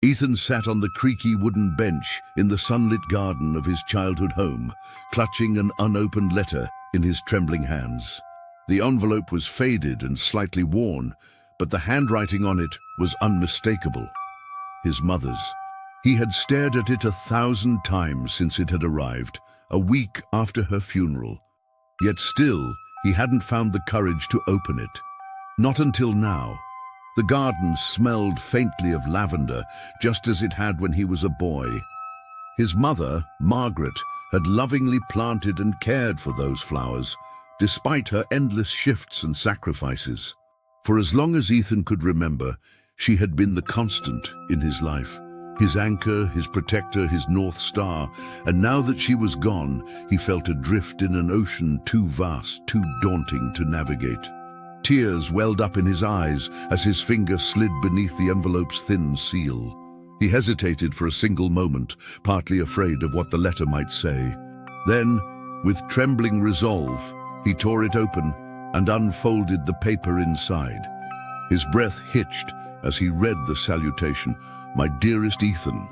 Ethan sat on the creaky wooden bench in the sunlit garden of his childhood home, clutching an unopened letter in his trembling hands. The envelope was faded and slightly worn, but the handwriting on it was unmistakable. His mother's. He had stared at it 1,000 times since it had arrived, a week after her funeral. Yet still, he hadn't found the courage to open it. Not until now. The garden smelled faintly of lavender, just as it had when he was a boy. His mother, Margaret, had lovingly planted and cared for those flowers, despite her endless shifts and sacrifices. For as long as Ethan could remember, she had been the constant in his life. His anchor, his protector, his North Star, and now that she was gone, he felt adrift in an ocean too vast, too daunting to navigate. Tears welled up in his eyes as his finger slid beneath the envelope's thin seal. He hesitated for a single moment, partly afraid of what the letter might say. Then, with trembling resolve, he tore it open and unfolded the paper inside. His breath hitched as he read the salutation. "My dearest Ethan.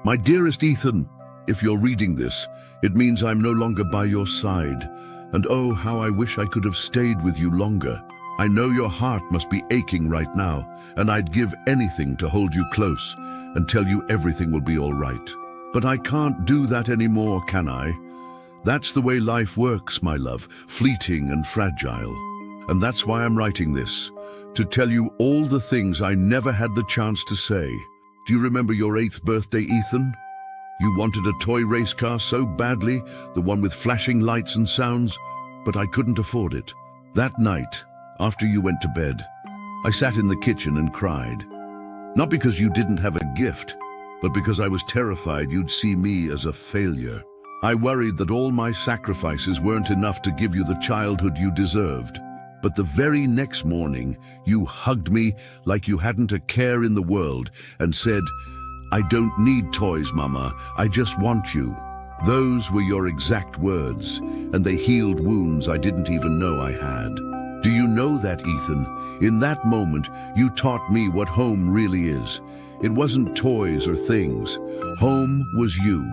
My dearest Ethan, if you're reading this, it means I'm no longer by your side. And oh, how I wish I could have stayed with you longer. I know your heart must be aching right now, and I'd give anything to hold you close and tell you everything will be all right. But I can't do that anymore, can I? That's the way life works, my love, fleeting and fragile. And that's why I'm writing this, to tell you all the things I never had the chance to say. Do you remember your 8th birthday, Ethan? You wanted a toy race car so badly, the one with flashing lights and sounds, but I couldn't afford it. That night, after you went to bed, I sat in the kitchen and cried. Not because you didn't have a gift, but because I was terrified you'd see me as a failure. I worried that all my sacrifices weren't enough to give you the childhood you deserved. But the very next morning, you hugged me like you hadn't a care in the world and said, "I don't need toys, Mama, I just want you." Those were your exact words, and they healed wounds I didn't even know I had. Do you know that, Ethan? In that moment, you taught me what home really is. It wasn't toys or things. Home was you.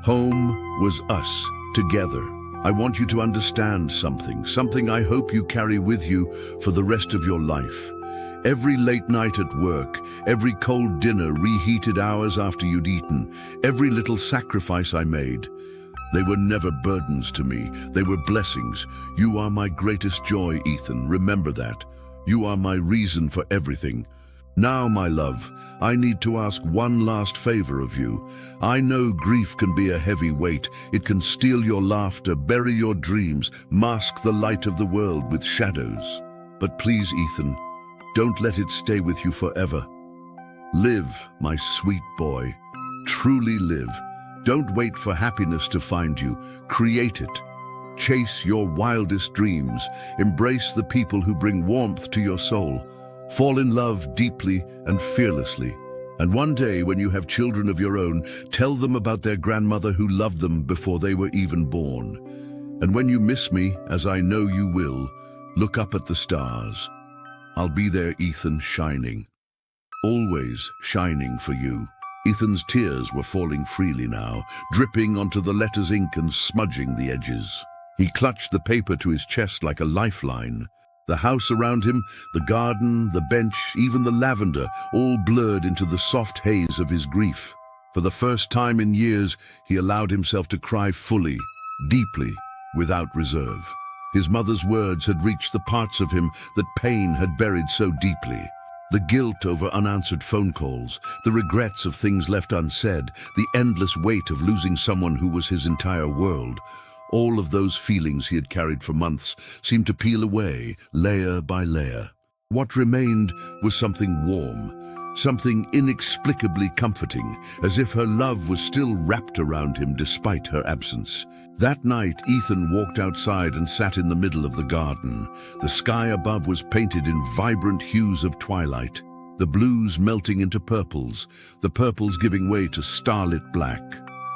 Home was us, together. I want you to understand something I hope you carry with you for the rest of your life. Every late night at work, every cold dinner reheated hours after you'd eaten, every little sacrifice I made, they were never burdens to me. They were blessings. You are my greatest joy, Ethan. Remember that. You are my reason for everything. Now, my love, I need to ask one last favor of you. I know grief can be a heavy weight. It can steal your laughter, bury your dreams, mask the light of the world with shadows. But please, Ethan, don't let it stay with you forever. Live, my sweet boy. Truly live. Don't wait for happiness to find you. Create it. Chase your wildest dreams. Embrace the people who bring warmth to your soul. Fall in love deeply and fearlessly. And one day, when you have children of your own, tell them about their grandmother who loved them before they were even born. And when you miss me, as I know you will, look up at the stars. I'll be there, Ethan, shining. Always shining for you. Ethan's tears were falling freely now, dripping onto the letter's ink and smudging the edges. He clutched the paper to his chest like a lifeline. The house around him, the garden, the bench, even the lavender, all blurred into the soft haze of his grief. For the first time in years, he allowed himself to cry fully, deeply, without reserve. His mother's words had reached the parts of him that pain had buried so deeply. The guilt over unanswered phone calls, the regrets of things left unsaid, the endless weight of losing someone who was his entire world. All of those feelings he had carried for months seemed to peel away, layer by layer. What remained was something warm, something inexplicably comforting, as if her love was still wrapped around him despite her absence. That night, Ethan walked outside and sat in the middle of the garden. The sky above was painted in vibrant hues of twilight, the blues melting into purples, the purples giving way to starlit black.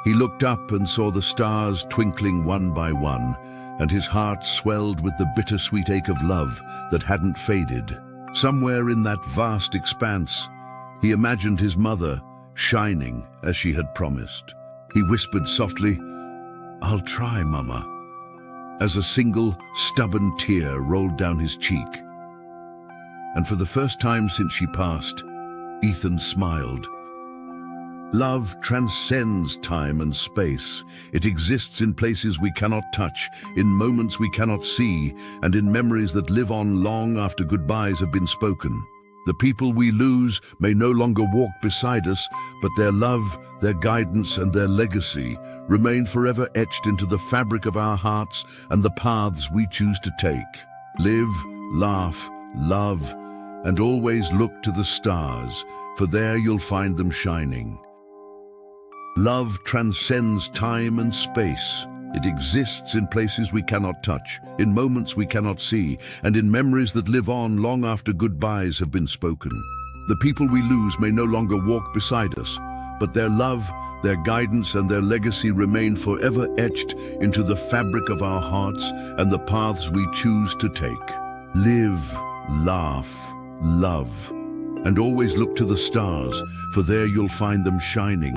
He looked up and saw the stars twinkling one by one, and his heart swelled with the bittersweet ache of love that hadn't faded. Somewhere in that vast expanse, he imagined his mother, shining as she had promised. He whispered softly, "I'll try, Mama," as a single, stubborn tear rolled down his cheek. And for the first time since she passed, Ethan smiled. Love transcends time and space. It exists in places we cannot touch, in moments we cannot see, and in memories that live on long after goodbyes have been spoken. The people we lose may no longer walk beside us, but their love, their guidance, and their legacy remain forever etched into the fabric of our hearts and the paths we choose to take. Live, laugh, love, and always look to the stars, for there you'll find them shining. Love transcends time and space. It exists in places we cannot touch, in moments we cannot see, and in memories that live on long after goodbyes have been spoken. The people we lose may no longer walk beside us, but their love, their guidance, and their legacy remain forever etched into the fabric of our hearts and the paths we choose to take. Live, laugh, love, and always look to the stars, for there you'll find them shining.